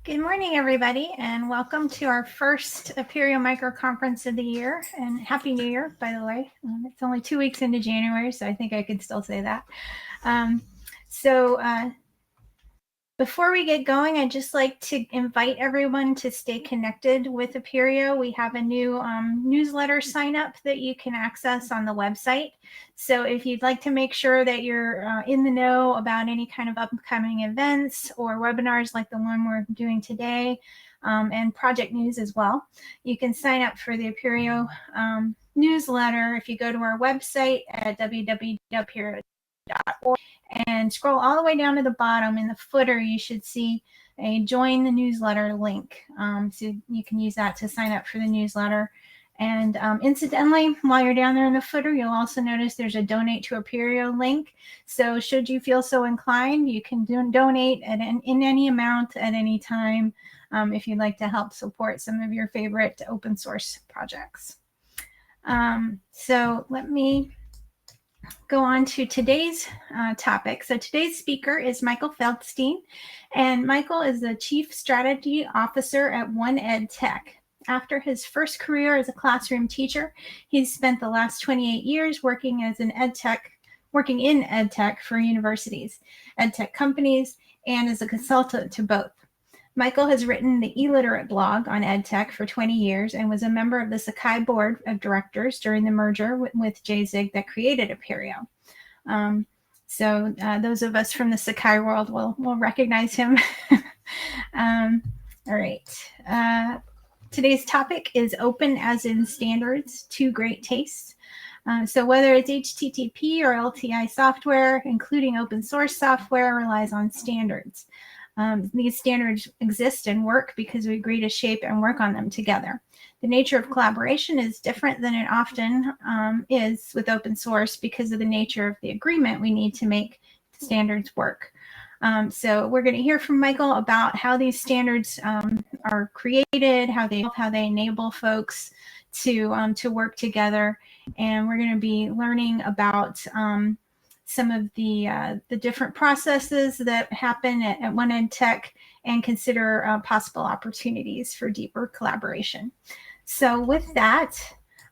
Good morning, everybody, and welcome to our first Apereo Micro Conference of the year. And Happy New Year, by the way. It's only 2 weeks into January, so I think I could still say that. Um, so, Before we get going, I'd just like to invite everyone to stay connected with Apereo. We have a new newsletter sign up that you can access on the website. So if you'd like to make sure that you're in the know about any kind of upcoming events or webinars like the one we're doing today, and project news as well, you can sign up for the Apereo newsletter if you go to our website at www.apereo.org and scroll all the way down to the bottom. In the footer, you should see a join the newsletter link. So you can use that to sign up for the newsletter. And incidentally, while you're down there in the footer, you'll also notice there's a donate to Apereo link. So should you feel so inclined, you can donate in any amount at any time if you'd like to help support some of your favorite open source projects. So let me go on to today's topic. So today's speaker is Michael Feldstein, and Michael is the Chief Strategy Officer at One Ed Tech. After his first career as a classroom teacher, he's spent the last 28 years working in ed tech for universities, ed tech companies, and as a consultant to both. Michael has written the eLiterate blog on EdTech for 20 years and was a member of the Sakai board of directors during the merger with JZig that created Apereo. So those of us from the Sakai world will recognize him. All right. Today's topic is open as in standards, two great tastes. So whether it's HTTP or LTI software, including open source software, relies on standards. These standards exist and work because we agree to shape and work on them together. The nature of collaboration is different than it often is with open source because of the nature of the agreement we need to make the standards work. So we're going to hear from Michael about how these standards are created, how they enable folks to work together, and we're going to be learning about some of the different processes that happen at One Ed Tech and consider possible opportunities for deeper collaboration. So with that,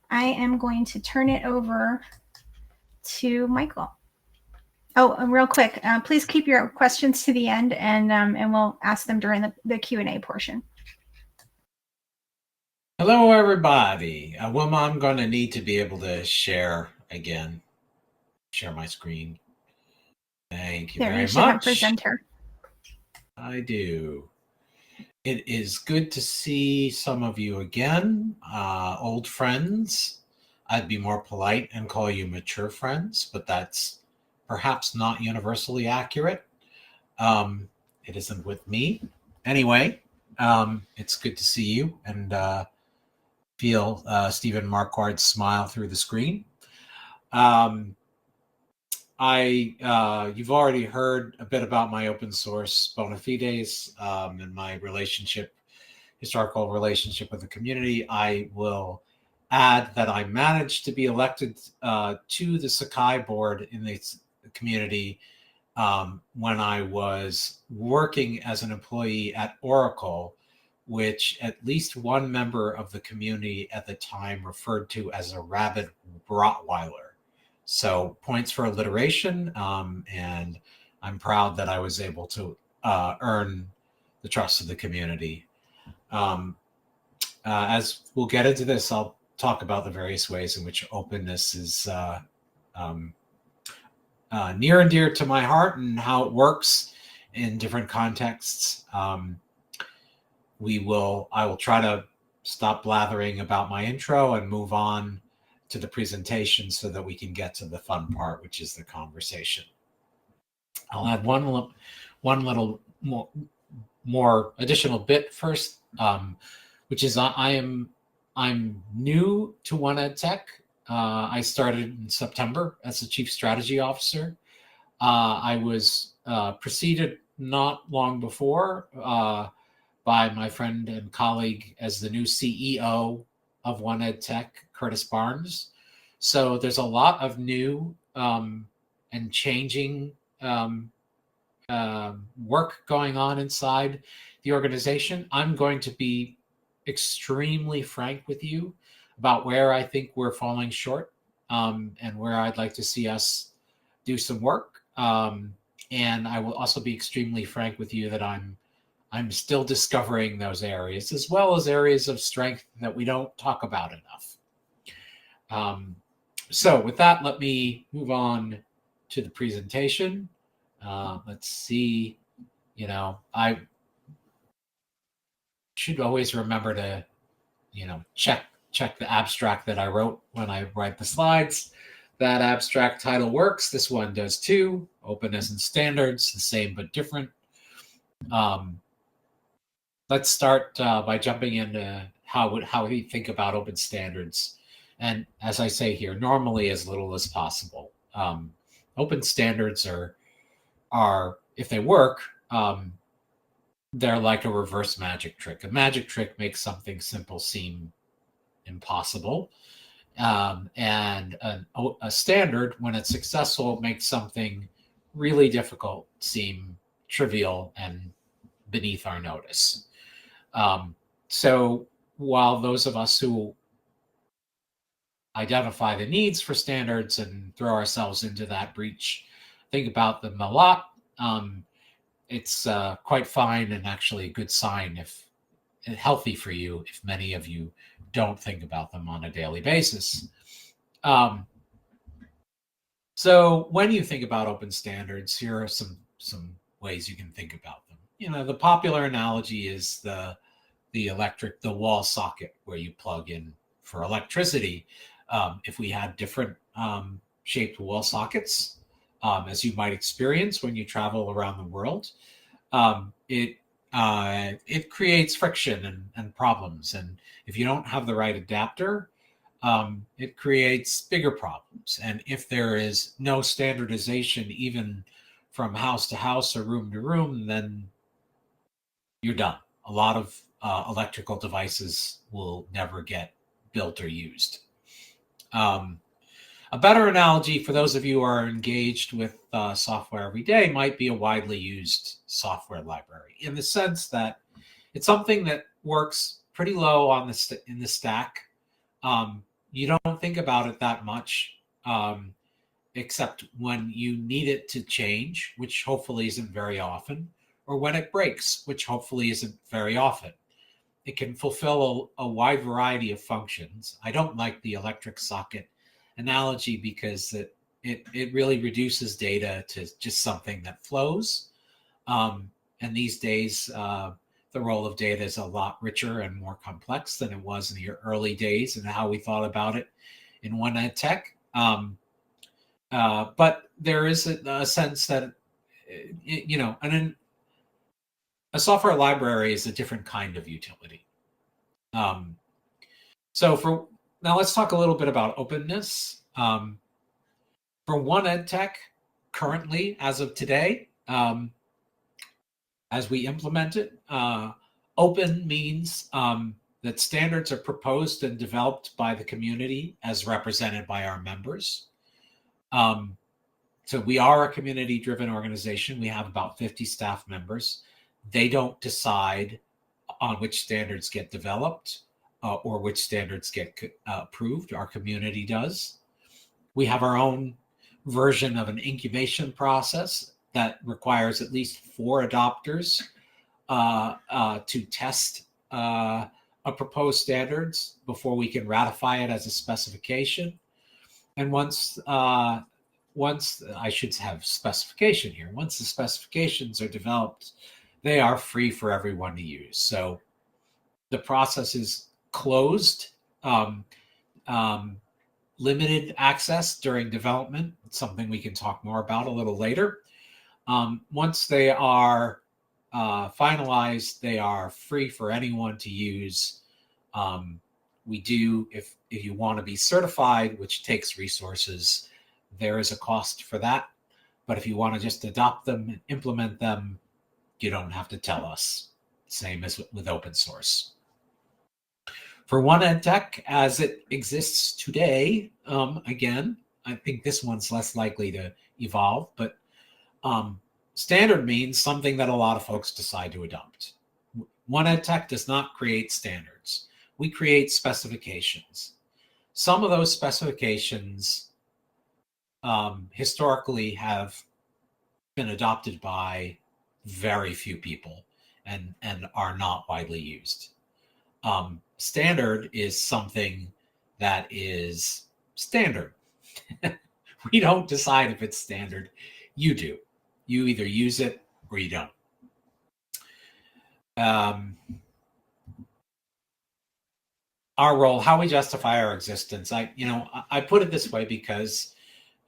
I am going to turn it over to Michael. Oh, and real quick, please keep your questions to the end, and we'll ask them during the Q&A portion. Hello, everybody. Wilma, I'm going to need to be able to share again. Share my screen. Thank you very much. Should have presenter. I do. It is good to see some of you again, old friends. I'd be more polite and call you mature friends, but that's perhaps not universally accurate. It isn't with me. Anyway, it's good to see you and feel Stephen Marquard's smile through the screen. You've already heard a bit about my open source bona fides and my historical relationship with the community. I will add that I managed to be elected to the Sakai board in the community when I was working as an employee at Oracle, which at least one member of the community at the time referred to as a rabid Rottweiler. So points for alliteration, and I'm proud that I was able to earn the trust of the community. As we'll get into this, I'll talk about the various ways in which openness is near and dear to my heart and how it works in different contexts. I will try to stop blathering about my intro and move on to the presentation so that we can get to the fun part, which is the conversation. I'll add one little more additional bit first, which is I'm new to One Ed Tech. I started in September as the Chief Strategy Officer. I was preceded not long before by my friend and colleague as the new CEO of One Ed Tech, Curtis Barnes. So there's a lot of new and changing work going on inside the organization, I'm going to be extremely frank with you about where I think we're falling short, and where I'd like to see us do some work. And I will also be extremely frank with you that I'm still discovering those areas, as well as areas of strength that we don't talk about enough. So with that, let me move on to the presentation. Let's see. I should always remember to, check the abstract that I wrote when I write the slides. That abstract title works. This one does too. Openness and standards, the same but different. Let's start by jumping into how we think about open standards. And as I say here, normally as little as possible. Open standards are if they work, they're like a reverse magic trick. A magic trick makes something simple seem impossible. And a standard, when it's successful, makes something really difficult seem trivial and beneath our notice. So while those of us who identify the needs for standards and throw ourselves into that breach think about them a lot, it's quite fine and actually a good sign if healthy for you if many of you don't think about them on a daily basis. So when you think about open standards, here are some ways you can think about them. The popular analogy is the wall socket where you plug in for electricity. If we had different shaped wall sockets, as you might experience when you travel around the world, it creates friction and problems. And if you don't have the right adapter, it creates bigger problems. And if there is no standardization, even from house to house or room to room, then you're done. A lot of electrical devices will never get built or used. A better analogy for those of you who are engaged with software every day might be a widely used software library, in the sense that it's something that works pretty low on in the stack. You don't think about it that much, except when you need it to change, which hopefully isn't very often, or when it breaks, which hopefully isn't very often. It can fulfill a wide variety of functions. I don't like the electric socket analogy because it really reduces data to just something that flows. And these days, the role of data is a lot richer and more complex than it was in the early days and how we thought about it in one ed tech. But there is a sense that, a software library is a different kind of utility. So now let's talk a little bit about openness. For one ed tech, currently, as of today, as we implement it, open means that standards are proposed and developed by the community as represented by our members. So we are a community-driven organization. We have about 50 staff members. They don't decide on which standards get developed or which standards get approved. Our community does. We have our own version of an incubation process that requires at least 4 adopters to test a proposed standards before we can ratify it as a specification. And once I should have specification here, once the specifications are developed, they are free for everyone to use. So the process is closed, limited access during development. It's something we can talk more about a little later. Once they are finalized, they are free for anyone to use. We do, if you want to be certified, which takes resources, there is a cost for that. But if you want to just adopt them and implement them, you don't have to tell us. Same as with open source. For one ed tech, as it exists today, again, I think this one's less likely to evolve, but standard means something that a lot of folks decide to adopt. One Ed Tech does not create standards. We create specifications. Some of those specifications historically have been adopted by very few people and are not widely used. Standard is something that is standard. We don't decide if it's standard. You do. You either use it or you don't. Our role, how we justify our existence. I put it this way because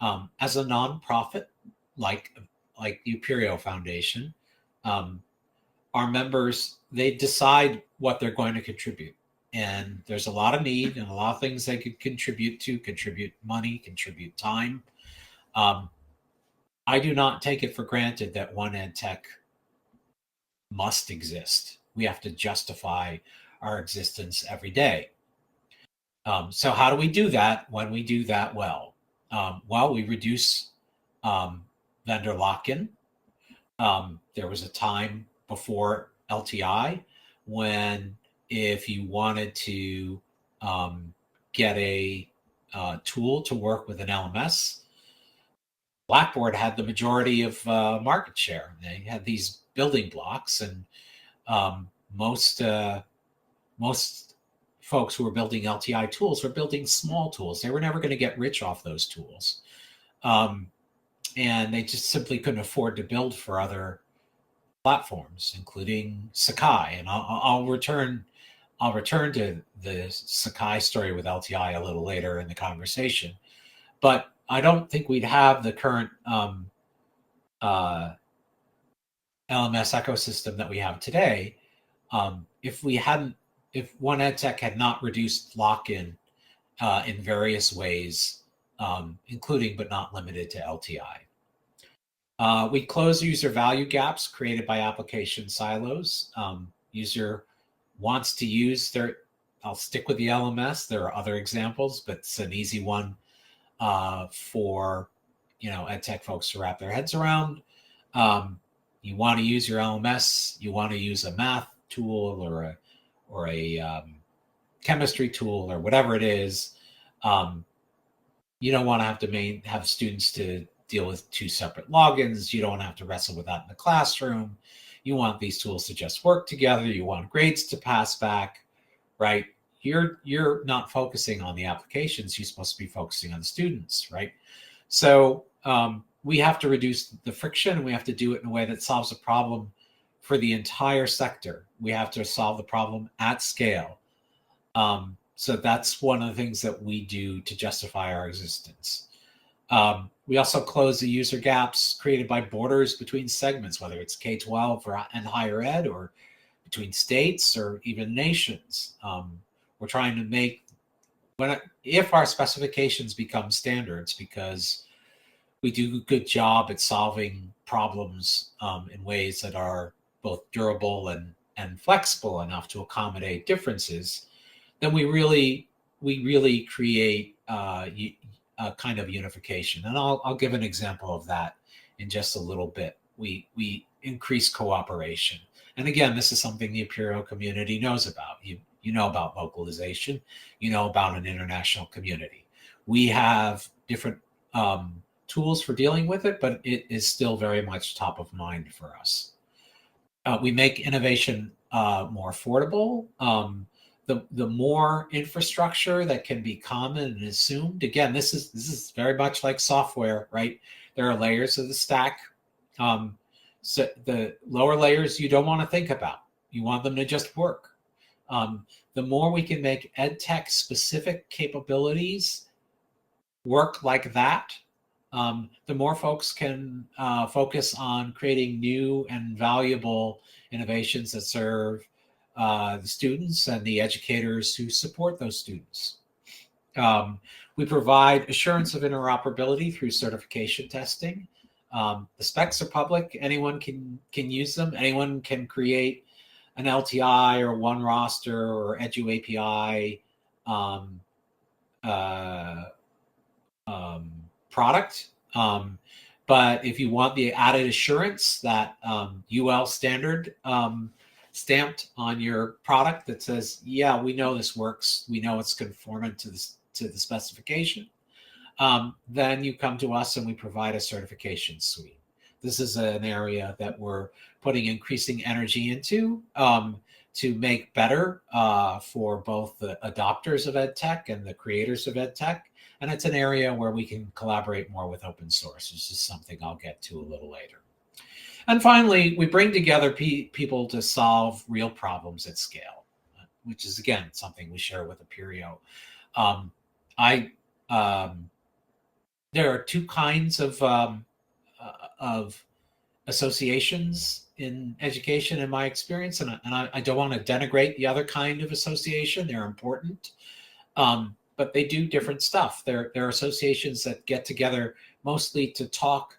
as a nonprofit, like the Apereo Foundation, our members, they decide what they're going to contribute. And there's a lot of need and a lot of things they could contribute money, contribute time. I do not take it for granted that One Ed Tech must exist. We have to justify our existence every day. So how do we do that when we do that well? Well, we reduce vendor lock-in. There was a time before LTI when if you wanted to get a tool to work with an LMS, Blackboard had the majority of market share. They had these building blocks, and most folks who were building LTI tools were building small tools. They were never going to get rich off those tools. And they just simply couldn't afford to build for other platforms, including Sakai. And I'll return to the Sakai story with LTI a little later in the conversation. But I don't think we'd have the current LMS ecosystem that we have today if One Ed Tech had not reduced lock-in in various ways, including but not limited to LTI. We close user value gaps created by application silos. User wants to use I'll stick with the LMS. There are other examples, but it's an easy one for ed tech folks to wrap their heads around. You want to use your LMS. You want to use a math tool or a chemistry tool or whatever it is. You don't want to have to have students to deal with two separate logins. You don't want to have to wrestle with that in the classroom. You want these tools to just work together. You want grades to pass back, right? You're not focusing on the applications. You're supposed to be focusing on the students, right? So we have to reduce the friction. We have to do it in a way that solves a problem for the entire sector. We have to solve the problem at scale. So that's one of the things that we do to justify our existence. We also close the user gaps created by borders between segments, whether it's K-12 and higher ed, or between states or even nations. We're trying to make, if our specifications become standards because we do a good job at solving problems in ways that are both durable and flexible enough to accommodate differences, then we really create a kind of unification. And I'll give an example of that in just a little bit. We increase cooperation. And again, this is something the Apereo community knows about. You know about localization. You know about an international community. We have different tools for dealing with it, but it is still very much top of mind for us. We make innovation more affordable. The more infrastructure that can be common and assumed. Again, this is very much like software, right? There are layers of the stack. So the lower layers you don't want to think about. You want them to just work. The more we can make ed tech specific capabilities work like that, the more folks can focus on creating new and valuable innovations that serve the students and the educators who support those students. We provide assurance of interoperability through certification testing. The specs are public. Anyone can use them. Anyone can create an LTI or one roster or Edu API product. But if you want the added assurance that UL standard stamped on your product that says, yeah, we know this works, we know it's conformant to the specification, then you come to us and we provide a certification suite. This is an area that we're putting increasing energy into to make better for both the adopters of EdTech and the creators of EdTech. And it's an area where we can collaborate more with open source. This is something I'll get to a little later. And finally, we bring together people to solve real problems at scale, which is, again, something we share with Apereo. There are two kinds of associations in education, in my experience, and I don't want to denigrate the other kind of association. They're important, but they do different stuff. There are associations that get together mostly to talk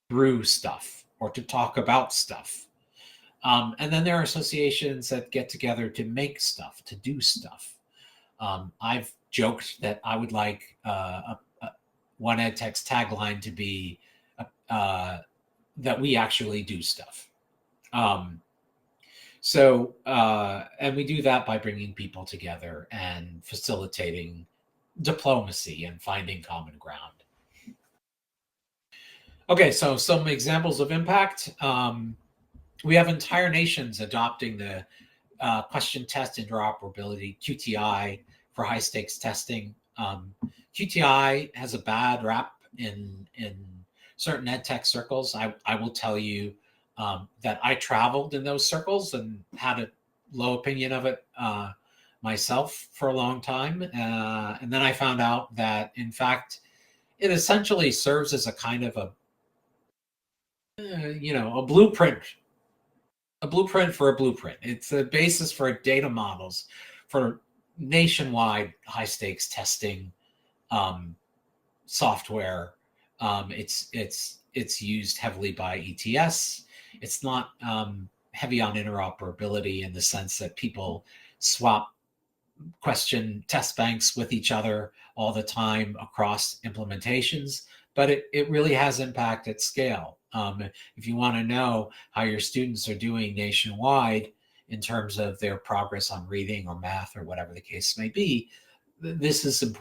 through stuff or to talk about stuff. And then there are associations that get together to make stuff, to do stuff. I've joked that I would like One EdTech's tagline to be that we actually do stuff. And we do that by bringing people together and facilitating diplomacy and finding common ground. Okay, so some examples of impact. We have entire nations adopting the question test interoperability, QTI, for high stakes testing. QTI has a bad rap in certain EdTech circles. I will tell you that I traveled in those circles and had a low opinion of it myself for a long time. And then I found out that, in fact, it essentially serves as a kind of a blueprint for a blueprint. It's the basis for data models for nationwide high stakes testing software. It's used heavily by ETS. It's not heavy on interoperability in the sense that people swap question test banks with each other all the time across implementations, but it really has impact at scale. If you want to know how your students are doing nationwide in terms of their progress on reading or math or whatever the case may be, this is an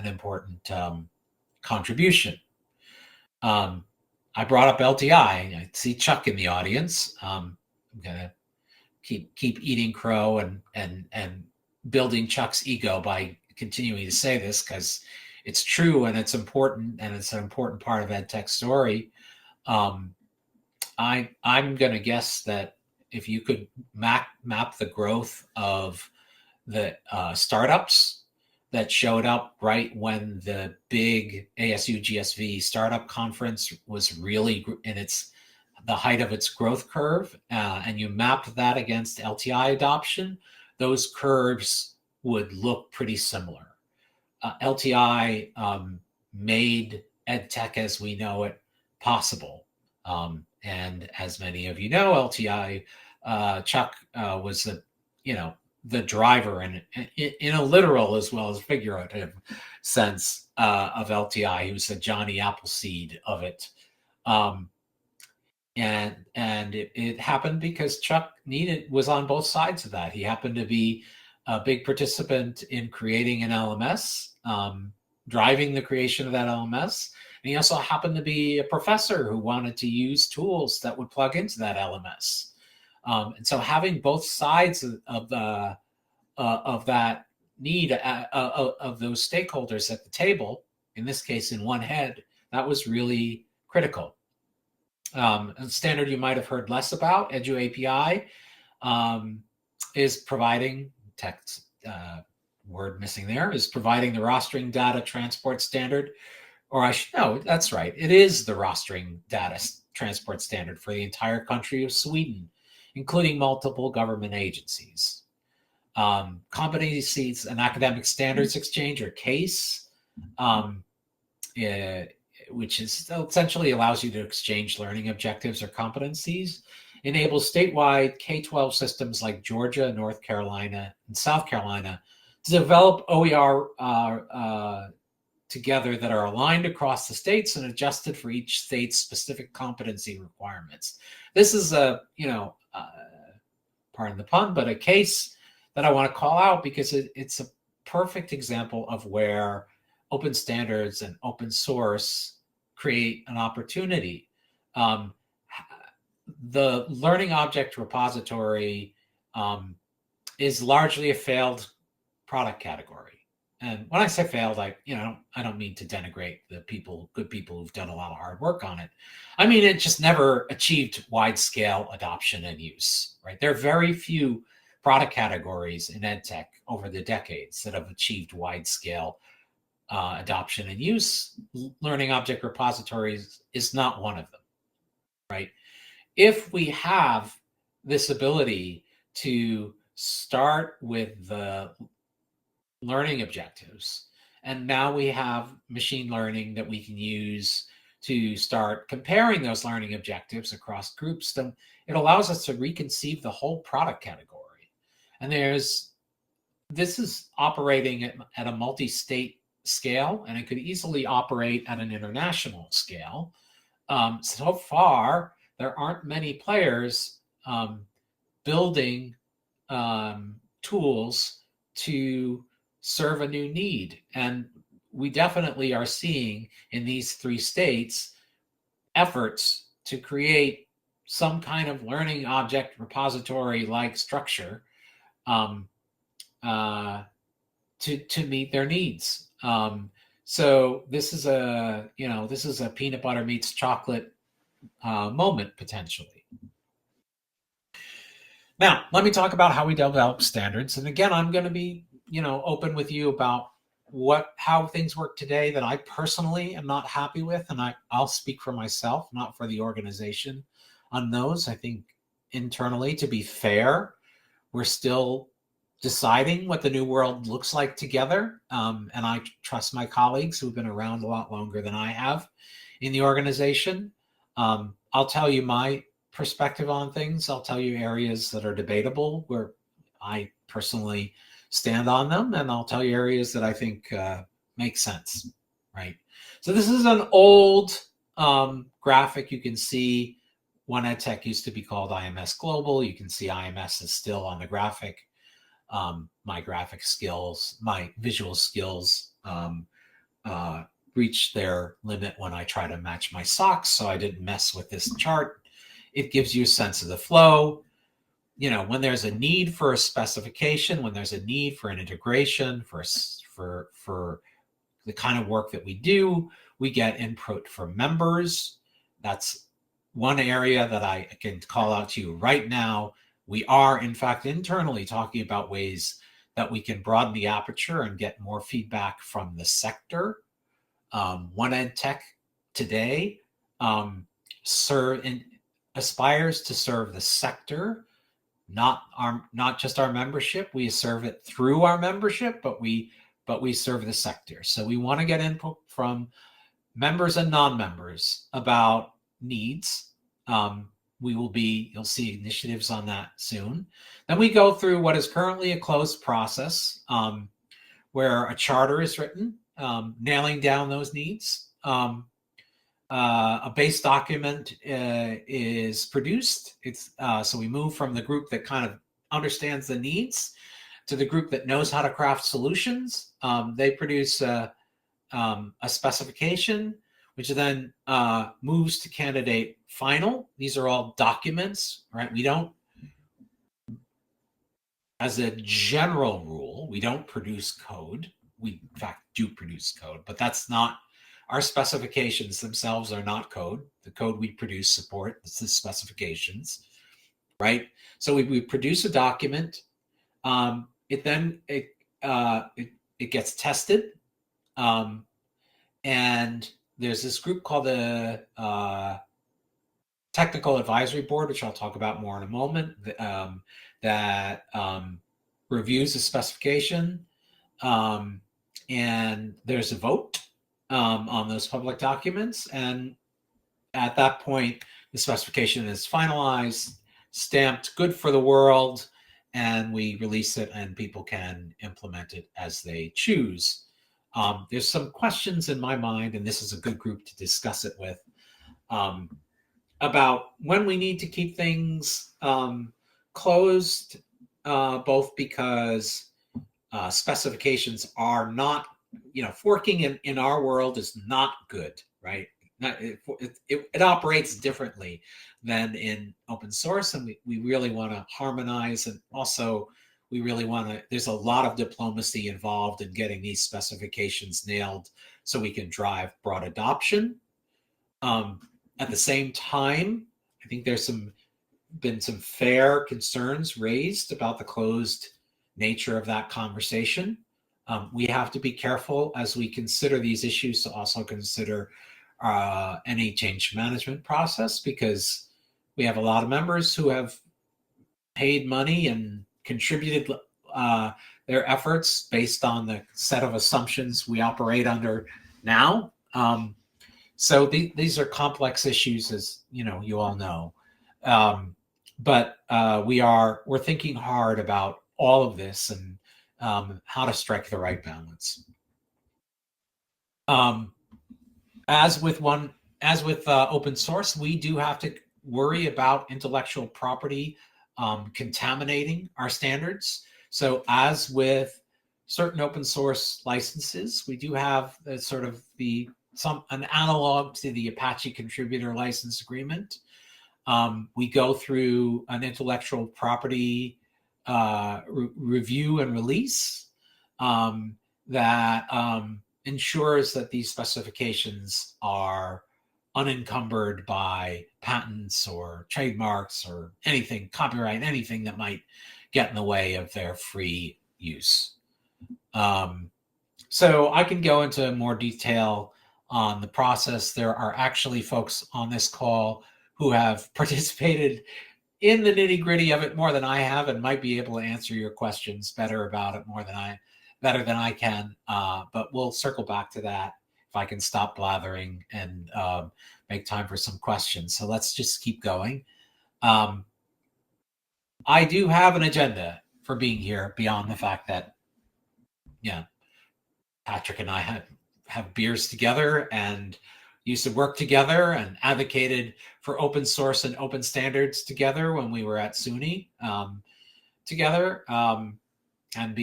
important contribution. I brought up LTI. I see Chuck in the audience. I'm gonna keep eating crow and building Chuck's ego by continuing to say this, because it's true and it's important, and it's an important part of EdTech's story. I'm going to guess that if you could map the growth of the startups that showed up right when the big ASU GSV startup conference was really in the height of its growth curve, and you mapped that against LTI adoption, those curves would look pretty similar. LTI made EdTech as we know it possible. And as many of you know, LTI, Chuck was the driver in a literal as well as figurative sense of LTI. He was the Johnny Appleseed of it. And it happened because Chuck was on both sides of that. He happened to be a big participant in creating an LMS, driving the creation of that LMS. And he also happened to be a professor who wanted to use tools that would plug into that LMS. And so having both sides of that need of those stakeholders at the table, in this case in one head, that was really critical. A standard you might have heard less about, EduAPI, is providing text word missing there, is providing the rostering data transport standard, or that's right, it is the rostering data transport standard for the entire country of Sweden, including multiple government agencies. Competencies and Academic Standards Exchange, or CASE, which essentially allows you to exchange learning objectives or competencies, enables statewide K-12 systems like Georgia, North Carolina, and South Carolina to develop OER together that are aligned across the states and adjusted for each state's specific competency requirements. This is pardon the pun, but a case that I want to call out because it's a perfect example of where open standards and open source create an opportunity. The learning object repository is largely a failed product category. And when I say failed, I don't mean to denigrate the good people who've done a lot of hard work on it. I mean, it just never achieved wide scale adoption and use, right? There are very few product categories in EdTech over the decades that have achieved wide scale adoption and use. Learning object repositories is not one of them, right? If we have this ability to start with the learning objectives, and now we have machine learning that we can use to start comparing those learning objectives across groups, then it allows us to reconceive the whole product category. And this is operating at a multi-state scale, and it could easily operate at an international scale. So far, there aren't many players building tools to serve a new need. And we definitely are seeing in these 3 states efforts to create some kind of learning object repository like structure to meet their needs. So this is a peanut butter meets chocolate moment potentially. Now, let me talk about how we develop standards. And again, I'm going to be, open with you about how things work today that I personally am not happy with. And I'll speak for myself, not for the organization on those. I think internally, to be fair, we're still deciding what the new world looks like together. And I trust my colleagues who've been around a lot longer than I have in the organization. I'll tell you my perspective on things. I'll tell you areas that are debatable where I personally stand on them, and I'll tell you areas that I think make sense, right? So this is an old graphic. You can see One EdTech used to be called IMS Global. You can see IMS is still on the graphic. My graphic skills, my visual skills reached their limit when I try to match my socks, so I didn't mess with this chart. It gives you a sense of the flow. When there's a need for a specification, when there's a need for an integration, for the kind of work that we do, we get input from members. That's one area that I can call out to you right now. We are, in fact, internally talking about ways that we can broaden the aperture and get more feedback from the sector. One EdTech today aspires to serve the sector, not just our membership. We serve it through our membership, but we serve the sector. So we want to get input from members and non-members about needs. You'll see initiatives on that soon. Then we go through what is currently a closed process where a charter is written, nailing down those needs. A base document is produced. So we move from the group that kind of understands the needs to the group that knows how to craft solutions. They produce a specification, which then moves to candidate final. These are all documents, right? We don't, as a general rule, we don't produce code. We, in fact, do produce code, but that's not, our specifications themselves are not code. The code we produce supports the specifications, right? So we produce a document. It gets tested. And there's this group called the Technical Advisory Board, which I'll talk about more in a moment, that reviews the specification. And there's a vote on those public documents. And at that point, the specification is finalized, stamped good for the world, and we release it and people can implement it as they choose. There's some questions in my mind, and this is a good group to discuss it with, about when we need to keep things closed, both because specifications are not, forking in our world is not good, right? It operates differently than in open source, and we really want to harmonize, and also we really want to, there's a lot of diplomacy involved in getting these specifications nailed so we can drive broad adoption. At the same time, I think there's been some fair concerns raised about the closed nature of that conversation. We have to be careful as we consider these issues to also consider any change management process, because we have a lot of members who have paid money and contributed their efforts based on the set of assumptions we operate under now. So these are complex issues, as you all know. But we're thinking hard about all of this and how to strike the right balance. As with open source, we do have to worry about intellectual property contaminating our standards. So as with certain open source licenses, we do have an analog to the Apache contributor license agreement. We go through an intellectual property review and release that ensures that these specifications are unencumbered by patents or trademarks or anything, copyright, anything that might get in the way of their free use. So I can go into more detail on the process. There are actually folks on this call who have participated in the nitty-gritty of it more than I have, and might be able to answer your questions better about it better than I can. But we'll circle back to that if I can stop blathering and make time for some questions. So let's just keep going. I do have an agenda for being here beyond the fact that, Patrick and I have beers together and used to work together and advocated for open source and open standards together when we were at SUNY together. And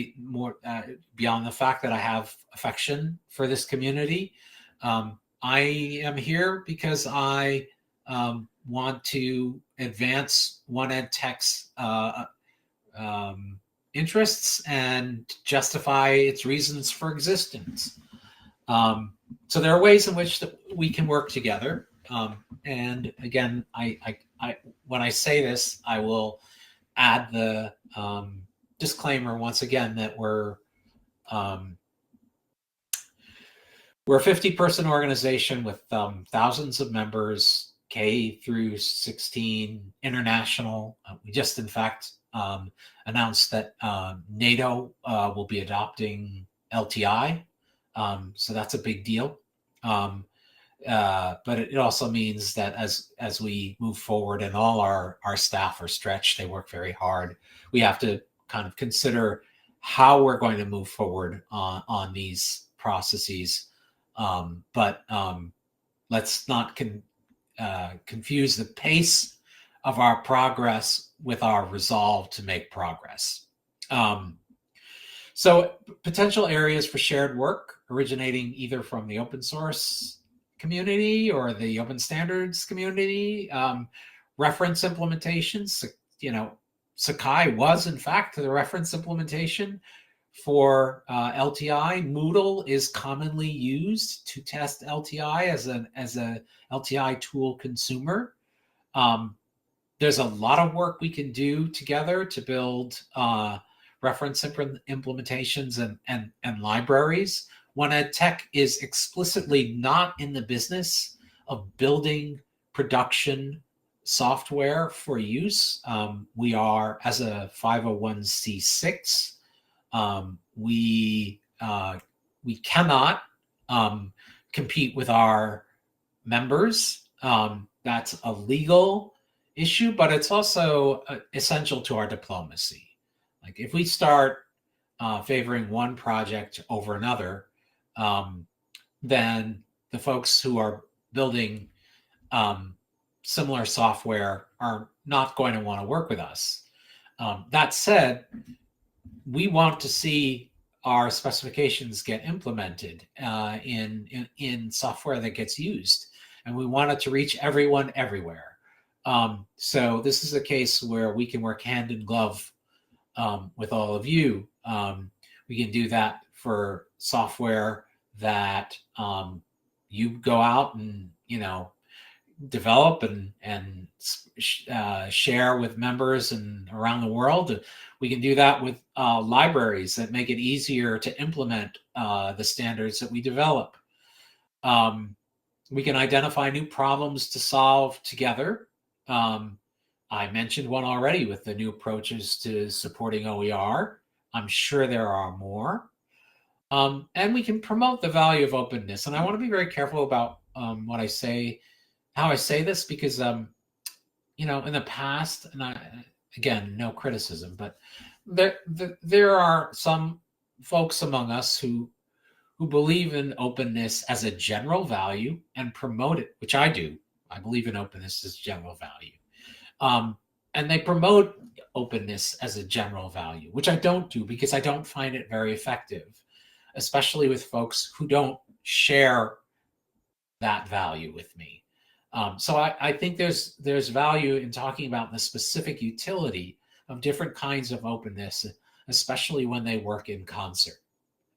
beyond the fact that I have affection for this community, I am here because I want to advance One Ed Tech's interests and justify its reasons for existence. So there are ways in which we can work together. And again, I when I say this, I will add the disclaimer once again that we're a 50-person organization with thousands of members, K through 16, international. We just, in fact, announced that NATO will be adopting LTI. So that's a big deal. But it also means that as we move forward and all our staff are stretched, they work very hard, we have to kind of consider how we're going to move forward on these processes. But let's not confuse the pace of our progress with our resolve to make progress. So potential areas for shared work originating either from the open source community or the open standards community, reference implementations. Sakai was in fact the reference implementation for LTI. Moodle is commonly used to test LTI as a LTI tool consumer. There's a lot of work we can do together to build reference implementations and libraries. One Ed Tech is explicitly not in the business of building production software for use. We are, as a 501c6, we cannot compete with our members. That's a legal issue, but it's also essential to our diplomacy. Like if we start favoring one project over another, then the folks who are building similar software are not going to want to work with us. That said, we want to see our specifications get implemented in software that gets used, and we want it to reach everyone everywhere. So this is a case where we can work hand in glove with all of you. We can do that for software that you go out and develop and share with members and around the world. We can do that with libraries that make it easier to implement the standards that we develop. We can identify new problems to solve together. I mentioned one already with the new approaches to supporting OER. I'm sure there are more. And we can promote the value of openness. And I want to be very careful about what I say, how I say this, because in the past, and again, no criticism, but there are some folks among us who believe in openness as a general value and promote it, which I do. I believe in openness as general value. And they promote openness as a general value, which I don't do because I don't find it very effective, especially with folks who don't share that value with me. So I think there's value in talking about the specific utility of different kinds of openness, especially when they work in concert.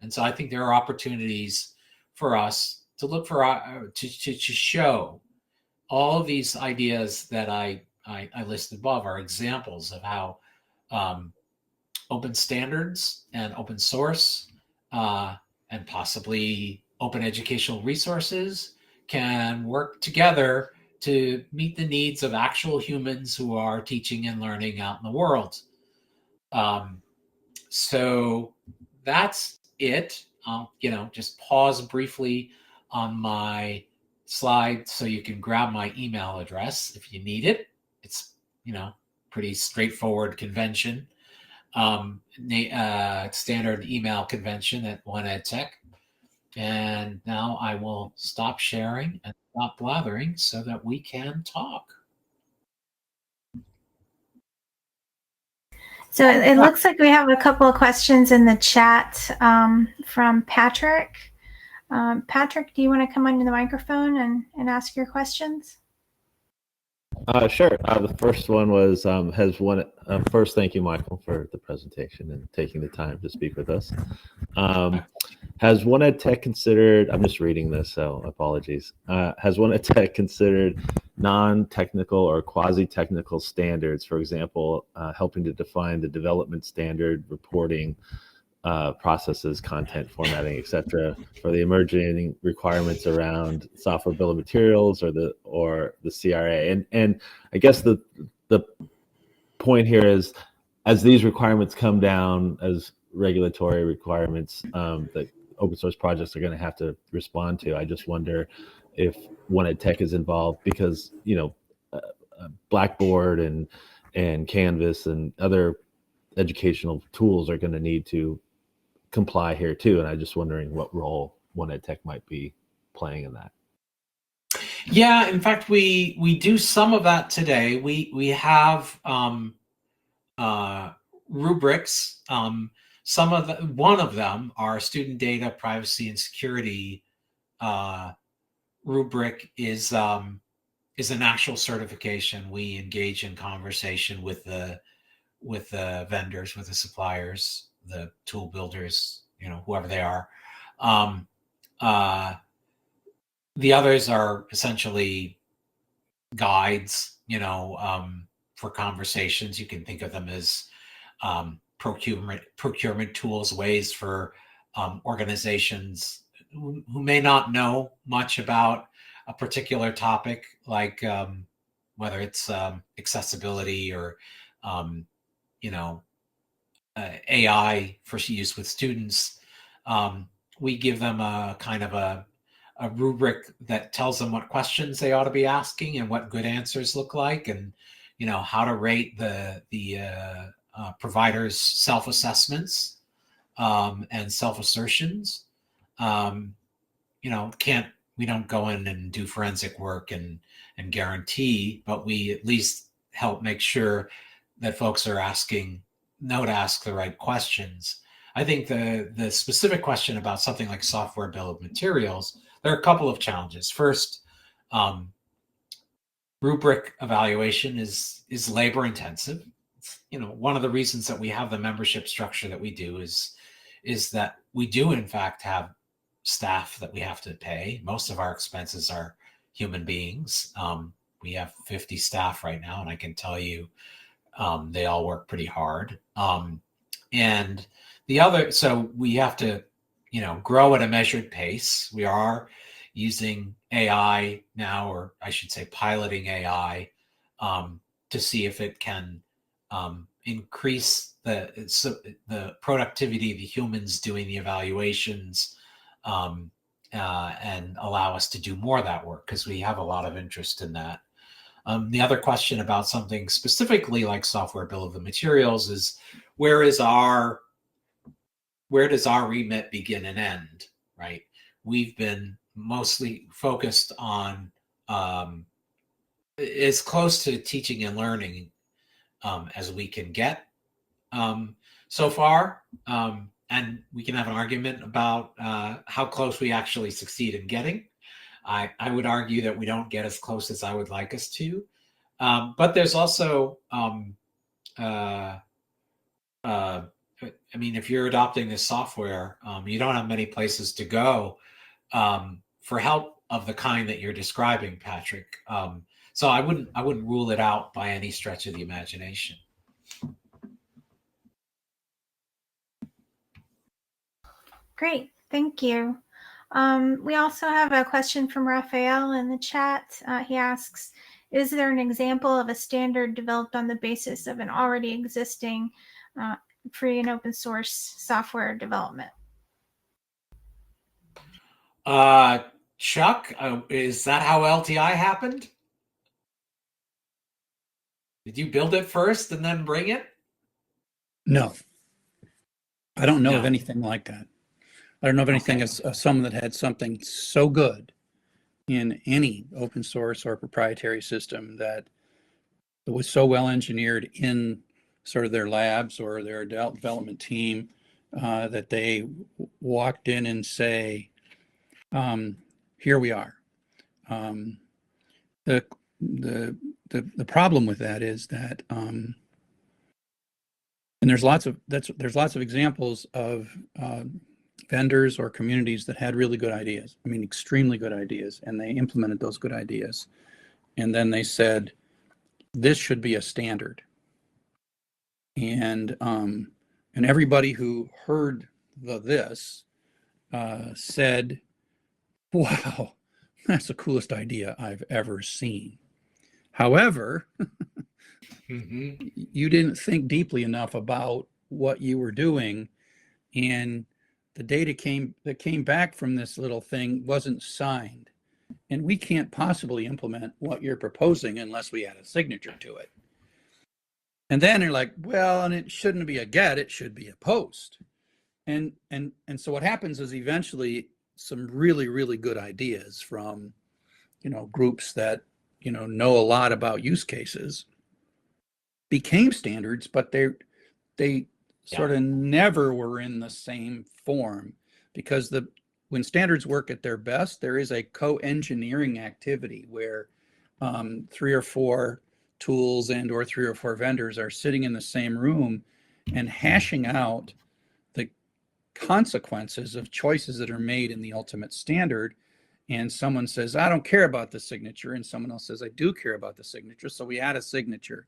And so I think there are opportunities for us to look for to show all of these ideas that I listed above are examples of how open standards and open source and possibly open educational resources can work together to meet the needs of actual humans who are teaching and learning out in the world. So that's it. I'll just pause briefly on my slide so you can grab my email address if you need it. It's pretty straightforward convention, standard email convention at One Ed Tech. And now I will stop sharing and stop blathering so that we can talk. So it looks like we have a couple of questions in the chat from Patrick. Patrick, do you want to come onto the microphone and ask your questions? Sure. The first one was, first, thank you, Michael, for the presentation and taking the time to speak with us. Has One Ed Tech considered, I'm just reading this, so apologies. Has One Ed Tech considered non-technical or quasi-technical standards, for example, helping to define the development standard, reporting processes, content formatting, etc., for the emerging requirements around software bill of materials or the CRA? And I guess the point here is, as these requirements come down as regulatory requirements that open source projects are going to have to respond to, I just wonder if One Ed Tech is involved, because Blackboard and Canvas and other educational tools are going to need to comply here too, and I'm just wondering what role One Ed Tech might be playing in that. Yeah, in fact, we do some of that today. We have rubrics. One of them, our student data privacy and security rubric, is an actual certification. We engage in conversation with the vendors, with the suppliers, the tool builders, whoever they are. The others are essentially guides, for conversations. You can think of them as procurement tools, ways for organizations who may not know much about a particular topic, like whether it's accessibility or AI for use with students. We give them a kind of a rubric that tells them what questions they ought to be asking and what good answers look like, and how to rate the providers' self-assessments and self-assertions. We don't go in and do forensic work and guarantee, but we at least help make sure that folks are know to ask the right questions. I think the specific question about something like software bill of materials, there are a couple of challenges. First, rubric evaluation is labor intensive. One of the reasons that we have the membership structure that we do is that we do in fact have staff that we have to pay. Most of our expenses are human beings. We have 50 staff right now, and I can tell you they all work pretty hard. And so we have to, grow at a measured pace. We are using AI now, or I should say piloting AI, to see if it can increase the productivity of the humans doing the evaluations, and allow us to do more of that work, because we have a lot of interest in that. The other question about something specifically like software bill of the materials is where does our remit begin and end, right? We've been mostly focused on as close to teaching and learning as we can get so far. And we can have an argument about how close we actually succeed in getting. I would argue that we don't get as close as I would like us to. But there's also, if you're adopting this software, you don't have many places to go for help of the kind that you're describing, Patrick. So I wouldn't rule it out by any stretch of the imagination. Great, thank you. We also have a question from Raphael in the chat. He asks, is there an example of a standard developed on the basis of an already existing free and open source software development? Chuck, is that how LTI happened? Did you build it first and then bring it? No. I don't know of anything like that. I don't know of anything as someone that had something so good in any open source or proprietary system that it was so well engineered in sort of their labs or their development team that they walked in and say, here we are. The problem with that is that, and there's lots of examples of vendors or communities that had really good ideas. I mean, extremely good ideas, and they implemented those good ideas. And then they said, this should be a standard. And everybody who heard this said, wow, that's the coolest idea I've ever seen. However, you didn't think deeply enough about what you were doing, and the data that came back from this little thing wasn't signed. And we can't possibly implement what you're proposing unless we add a signature to it. And then you're like, well, and it shouldn't be a get, it should be a post. And so what happens is eventually some really, really good ideas from, groups that, know a lot about use cases became standards, but they sort of never were in the same form, because when standards work at their best, there is a co-engineering activity where 3 or 4 tools or 3 or 4 vendors are sitting in the same room and hashing out the consequences of choices that are made in the ultimate standard. And someone says, I don't care about the signature. And someone else says, I do care about the signature. So we add a signature.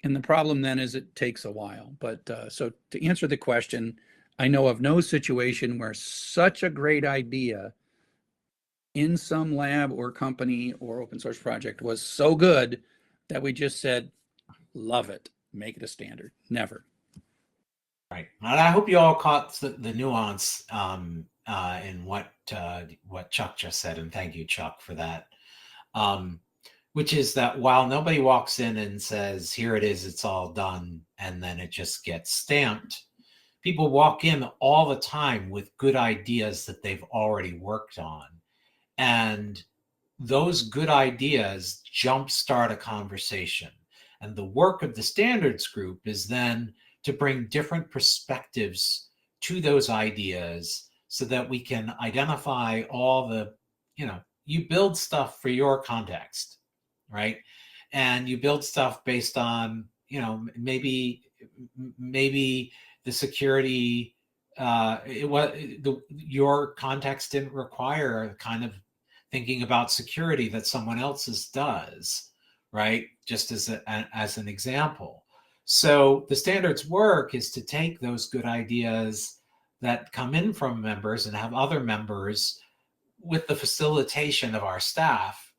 And the problem then is it takes a while. But so to answer the question, I know of no situation where such a great idea in some lab or company or open source project was so good that we just said, love it, make it a standard. Never. Right. And I hope you all caught the nuance in what Chuck just said, and thank you, Chuck, for that. Which is that while nobody walks in and says, here it is, it's all done, and then it just gets stamped, people walk in all the time with good ideas that they've already worked on. And those good ideas jumpstart a conversation. And the work of the standards group is then to bring different perspectives to those ideas so that we can identify all the, you build stuff for your context, right? And you build stuff based on, maybe the security, your context didn't require kind of thinking about security that someone else's does, right? Just as an example. So the standards work is to take those good ideas that come in from members and have other members, with the facilitation of our staff,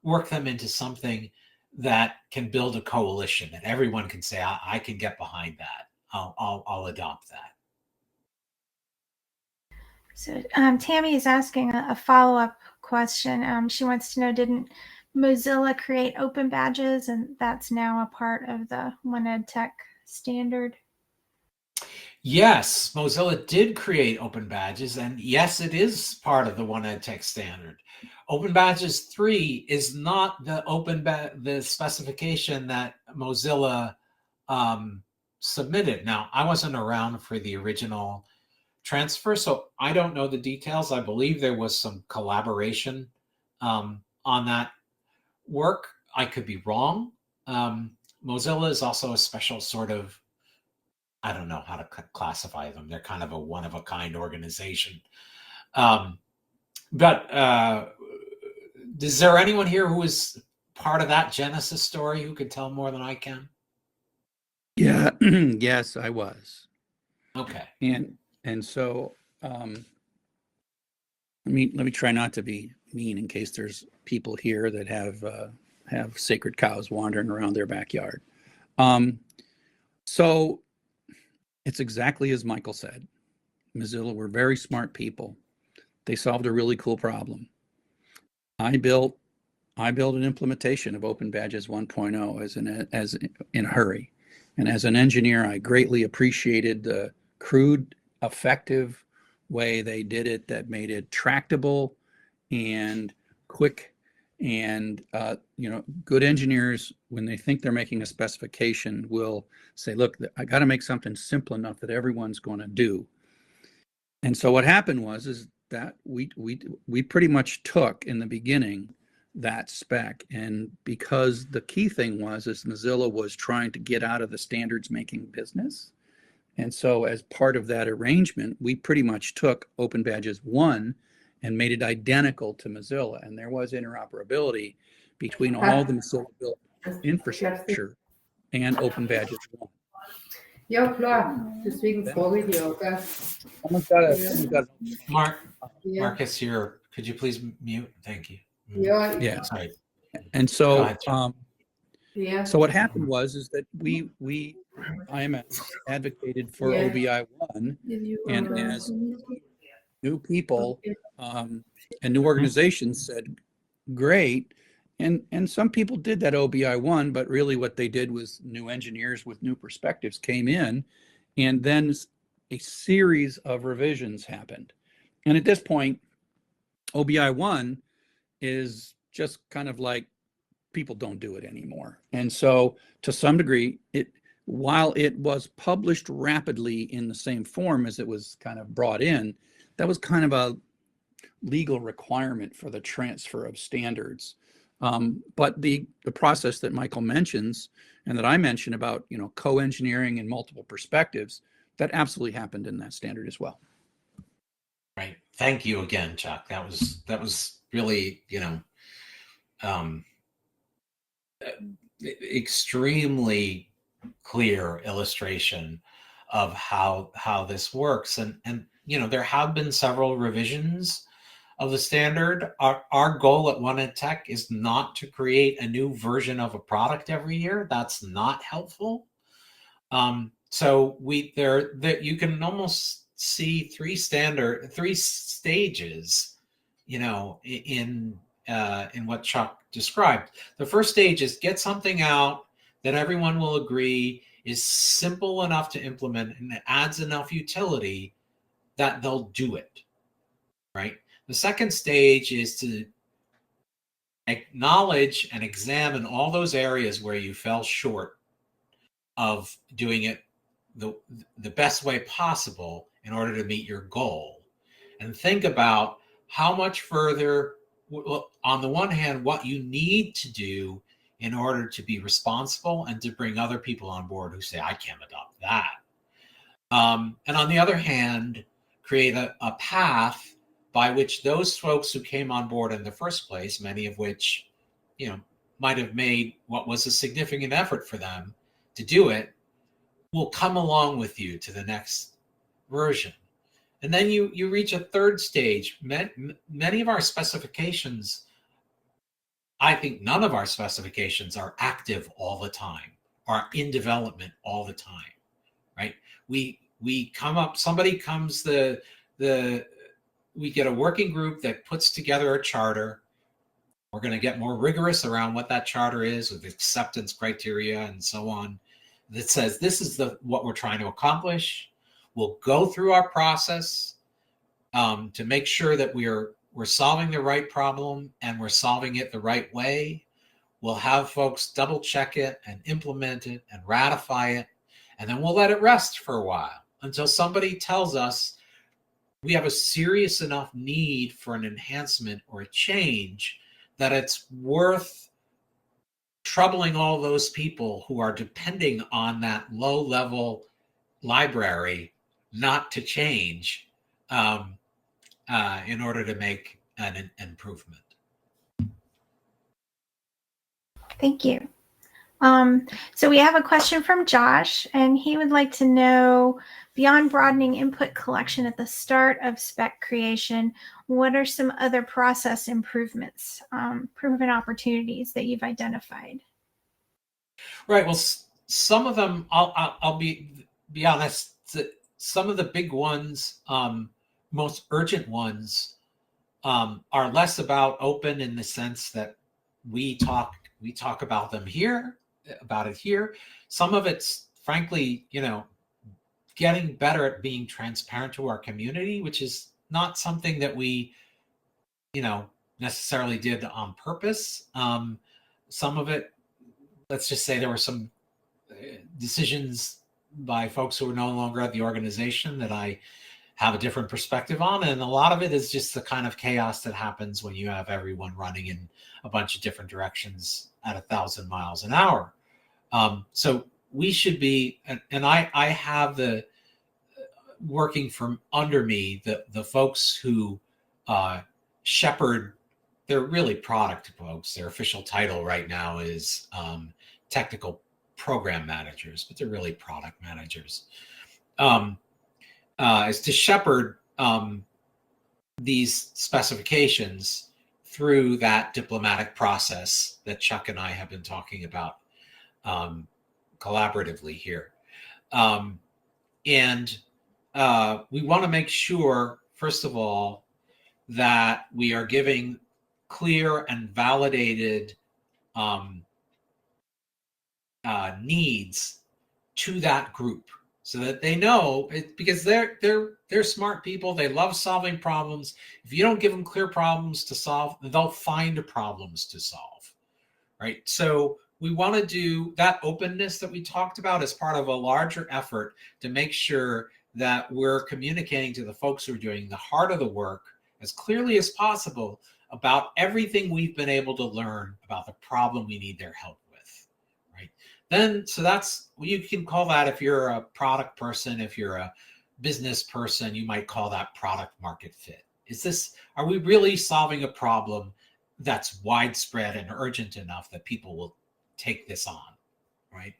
work them into something that can build a coalition, and everyone can say, I can get behind that. I'll adopt that. So Tammy is asking a follow-up question. She wants to know, didn't Mozilla create open badges, and that's now a part of the OneEdTech standard? Yes, Mozilla did create open badges, and yes, it is part of the OneEdTech standard. Open Badges 3 is not the the specification that Mozilla submitted. Now, I wasn't around for the original transfer, so I don't know the details. I believe there was some collaboration on that work. I could be wrong. Mozilla is also a special sort of, I don't know how to classify them. They're kind of a one-of-a-kind organization. But is there anyone here who is part of that Genesis story who could tell more than I can? Yeah, yes, I was. Okay. And so let me try not to be mean in case there's people here that have sacred cows wandering around their backyard. So it's exactly as Michael said. Mozilla were very smart people. They solved a really cool problem. I built an implementation of Open Badges 1.0 as in a hurry. And as an engineer, I greatly appreciated the crude, effective way they did it that made it tractable and quick. And good engineers, when they think they're making a specification, will say, look, I got to make something simple enough that everyone's going to do. And so what happened is that we pretty much took in the beginning that spec, and because the key thing is Mozilla was trying to get out of the standards making business, and so as part of that arrangement, we pretty much took Open Badges 1 and made it identical to Mozilla, and there was interoperability between all the Mozilla built infrastructure and Open Badges 1. Ja, klar. Deswegen frage ich dich auch, gell? Someone's got Marcus, could you please mute? Thank you. Ja, Yeah. Sorry. And so, Go ahead, so what happened is that IMS advocated for Yeah. OBI 1, and as new people and new organizations said, great. And some people did that OBI 1, but really what they did was new engineers with new perspectives came in, and then a series of revisions happened. And at this point, OBI 1 is just kind of like, people don't do it anymore. And so to some degree, while it was published rapidly in the same form as it was kind of brought in, that was kind of a legal requirement for the transfer of standards. But the process that Michael mentions and that I mentioned about, co-engineering and multiple perspectives, that absolutely happened in that standard as well. Right. Thank you again, Chuck. That was really, extremely clear illustration of how this works. And there have been several revisions of the standard. Our goal at OneEdTech is not to create a new version of a product every year. That's not helpful. So you can almost see three stages, in what Chuck described. The first stage is get something out that everyone will agree is simple enough to implement and it adds enough utility that they'll do it, right? The second stage is to acknowledge and examine all those areas where you fell short of doing it the best way possible in order to meet your goal. And think about how much further, on the one hand, what you need to do in order to be responsible and to bring other people on board who say, I can't adopt that. And on the other hand, create a path by which those folks who came on board in the first place, many of which, might have made what was a significant effort for them to do it, will come along with you to the next version. And then you reach a third stage. Many of our specifications, I think none of our specifications are active all the time, are in development all the time, right? We come up, somebody comes, we get a working group that puts together a charter. We're going to get more rigorous around what that charter is with acceptance criteria and so on, that says this is what we're trying to accomplish. We'll go through our process to make sure that we're solving the right problem and we're solving it the right way. We'll have folks double check it and implement it and ratify it, and then we'll let it rest for a while until somebody tells us we have a serious enough need for an enhancement or a change that it's worth troubling all those people who are depending on that low-level library not to change in order to make an improvement. Thank you. So we have a question from Josh, and he would like to know, beyond broadening input collection at the start of spec creation, what are some other process improvement opportunities that you've identified? Right. Well, some of them, I'll be honest, some of the big ones, most urgent ones, are less about open in the sense that we talk about it here. Some of it's frankly, getting better at being transparent to our community, which is not something that we, necessarily did on purpose. Some of it, let's just say there were some decisions by folks who are no longer at the organization that I have a different perspective on. And a lot of it is just the kind of chaos that happens when you have everyone running in a bunch of different directions at 1,000 miles an hour. So we should be, and I have the working from under me, the folks who shepherd, they're really product folks. Their official title right now is technical program managers, but they're really product managers. Is to shepherd these specifications through that diplomatic process that Chuck and I have been talking about collaboratively here. And we want to make sure, first of all, that we are giving clear and validated needs to that group so that they know it, because they're smart people. They love solving problems. If you don't give them clear problems to solve, they'll find problems to solve, right? So we want to do that openness that we talked about as part of a larger effort to make sure that we're communicating to the folks who are doing the heart of the work as clearly as possible about everything we've been able to learn about the problem we need their help with, right? Then, so that's, you can call that, if you're a product person, if you're a business person, you might call that product market fit. Are we really solving a problem that's widespread and urgent enough that people will take this on, right?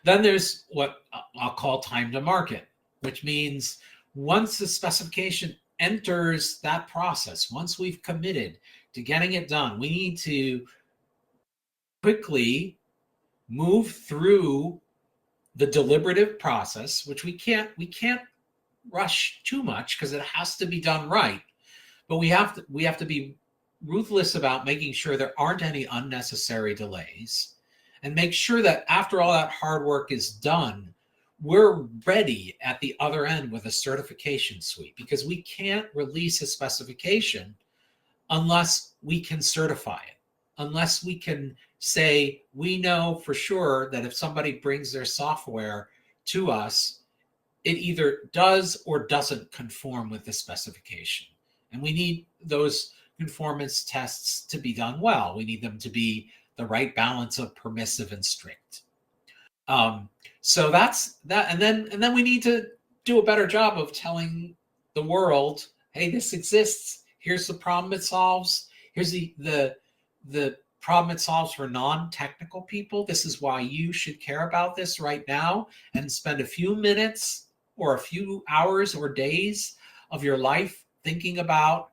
Then there's what I'll call time to market, which means once the specification enters that process, once we've committed to getting it done, we need to quickly move through the deliberative process, which we can't rush too much because it has to be done right. But we have to be ruthless about making sure there aren't any unnecessary delays, and make sure that after all that hard work is done, we're ready at the other end with a certification suite, because we can't release a specification unless we can certify it, unless we can say we know for sure that if somebody brings their software to us, it either does or doesn't conform with the specification. And we need those conformance tests to be done well. We need them to be the right balance of permissive and strict. So that's that. And then we need to do a better job of telling the world, hey, this exists. Here's the problem it solves. Here's the problem it solves for non-technical people. This is why you should care about this right now and spend a few minutes or a few hours or days of your life thinking about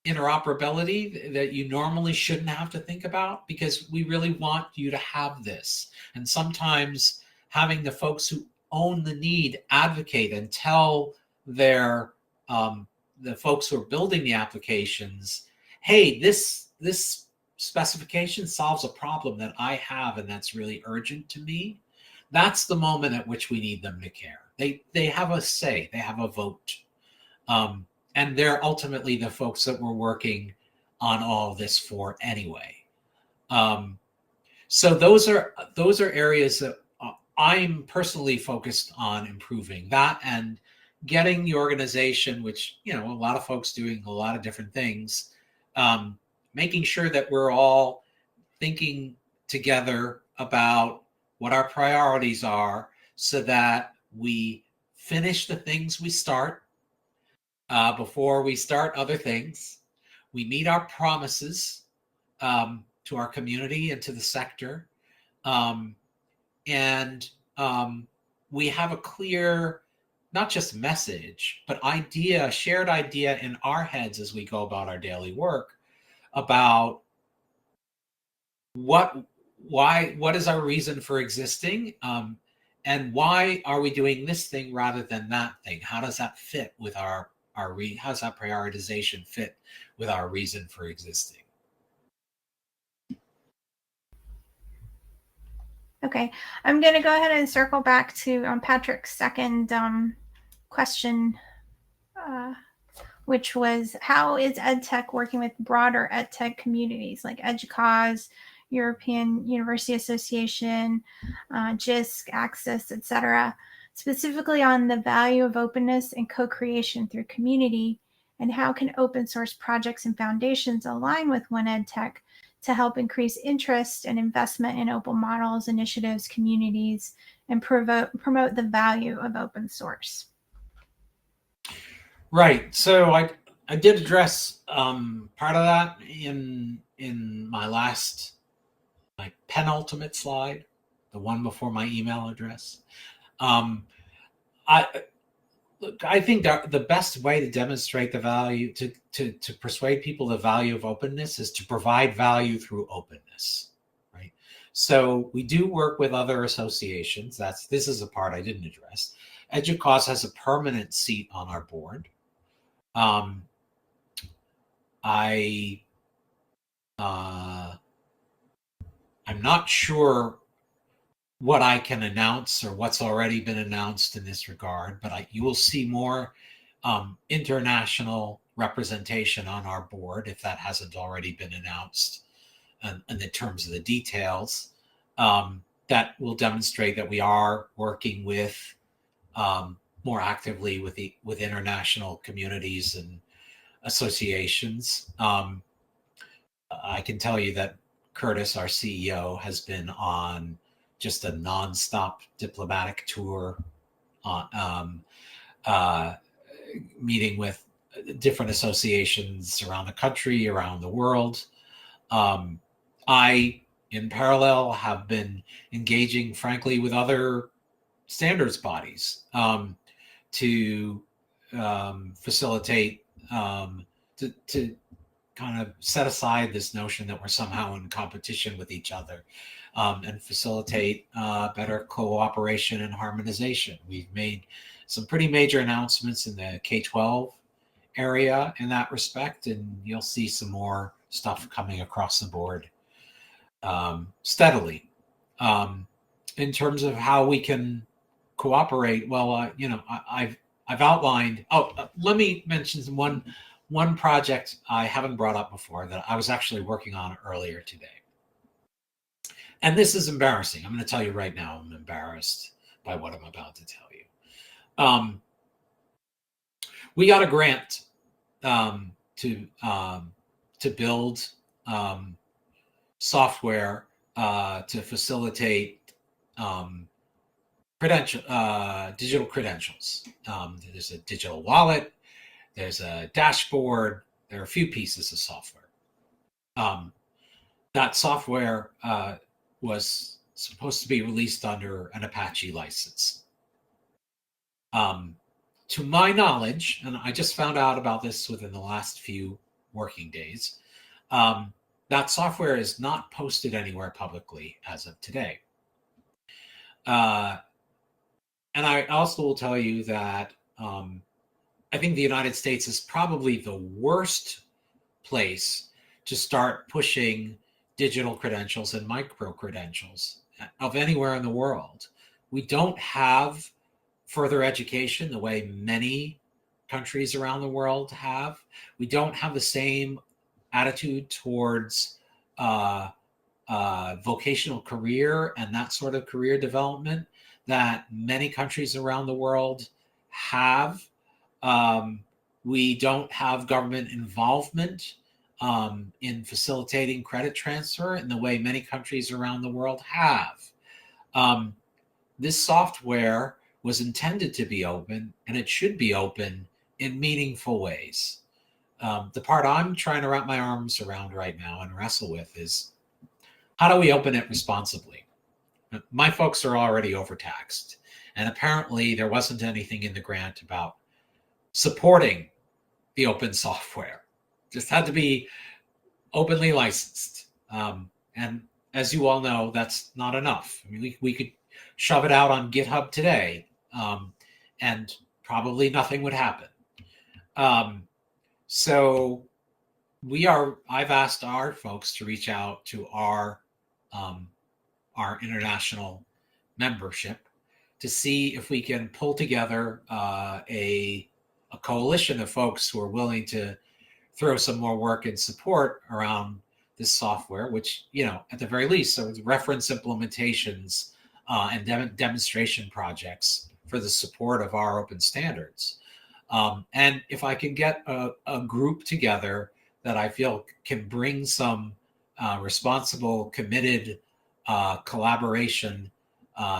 interoperability that you normally shouldn't have to think about, because we really want you to have this. And sometimes having the folks who own the need advocate and tell their the folks who are building the applications, hey, this specification solves a problem that I have and that's really urgent to me. That's the moment at which we need them to care. They have a say, they have a vote. And they're ultimately the folks that we're working on all of this for anyway. So those are areas that I'm personally focused on improving, that and getting the organization, which, you know, a lot of folks doing a lot of different things, making sure that we're all thinking together about what our priorities are so that we finish the things we start before we start other things. We meet our promises to our community and to the sector. And we have a clear, not just message, but shared idea in our heads as we go about our daily work about what is our reason for existing, and why are we doing this thing rather than that thing? How does that fit with how does that prioritization fit with our reason for existing? Okay, I'm going to go ahead and circle back to Patrick's second question, which was, how is EdTech working with broader EdTech communities like EDUCAUSE, European University Association, JISC, Access, etc., specifically on the value of openness and co-creation through community, and how can open source projects and foundations align with One EdTech to help increase interest and investment in open models, initiatives, communities, and promote the value of open source? Right. So I did address part of that in my penultimate slide, the one before my email address. I think that the best way to demonstrate the value, to persuade people the value of openness, is to provide value through openness, right? So we do work with other associations. This is a part I didn't address. EDUCAUSE has a permanent seat on our board. I'm not sure what I can announce or what's already been announced in this regard, but you will see more international representation on our board if that hasn't already been announced, in the terms of the details, that will demonstrate that we are working with more actively with international communities and associations. I can tell you that Curtis, our CEO, has been on just a nonstop diplomatic tour, meeting with different associations around the country, around the world. I, in parallel, have been engaging, frankly, with other standards bodies to facilitate, to kind of set aside this notion that we're somehow in competition with each other, and facilitate better cooperation and harmonization. We've made some pretty major announcements in the K-12 area in that respect, and you'll see some more stuff coming across the board steadily. In terms of how we can cooperate, well, I've outlined. Let me mention one project I haven't brought up before that I was actually working on earlier today. And this is embarrassing. I'm going to tell you right now, I'm embarrassed by what I'm about to tell you. We got a grant to build software to facilitate digital credentials. There's a digital wallet. There's a dashboard. There are a few pieces of software. That software was supposed to be released under an Apache license. To my knowledge, and I just found out about this within the last few working days, that software is not posted anywhere publicly as of today. And I also will tell you that I think the United States is probably the worst place to start pushing digital credentials and micro credentials of anywhere in the world. We don't have further education the way many countries around the world have. We don't have the same attitude towards vocational career and that sort of career development that many countries around the world have. We don't have government involvement in facilitating credit transfer in the way many countries around the world have. This software was intended to be open, and it should be open in meaningful ways. The part I'm trying to wrap my arms around right now and wrestle with is, how do we open it responsibly? My folks are already overtaxed, and apparently there wasn't anything in the grant about supporting the open software. Just had to be openly licensed. And as you all know, that's not enough. I mean, we could shove it out on GitHub today, and probably nothing would happen. So I've asked our folks to reach out to our international membership to see if we can pull together a coalition of folks who are willing to throw some more work and support around this software, which, at the very least, are reference implementations and demonstration projects for the support of our open standards. And if I can get a group together that I feel can bring some responsible, committed collaboration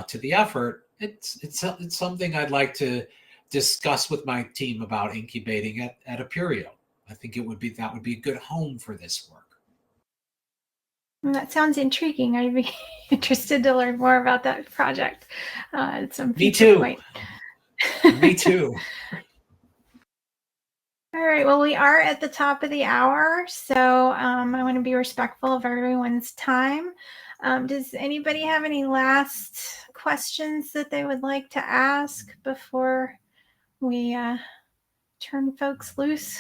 to the effort, it's something I'd like to discuss with my team about incubating at Apereo. I think that would be a good home for this work. That sounds intriguing. I'd be interested to learn more about that project at some Me future too. point. Me too. All right. Well, we are at the top of the hour, so I want to be respectful of everyone's time. Does anybody have any last questions that they would like to ask before we turn folks loose?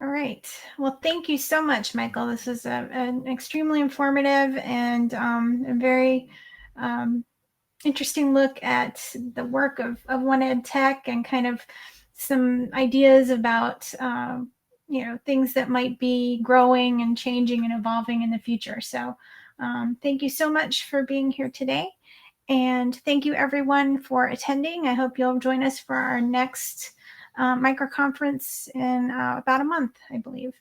All right. Well, thank you so much, Michael. This is an extremely informative and a very interesting look at the work of One Ed Tech and kind of some ideas about things that might be growing and changing and evolving in the future. So thank you so much for being here today. And thank you, everyone, for attending. I hope you'll join us for our next micro conference in about a month, I believe.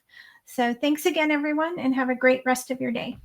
So thanks again, everyone, and have a great rest of your day.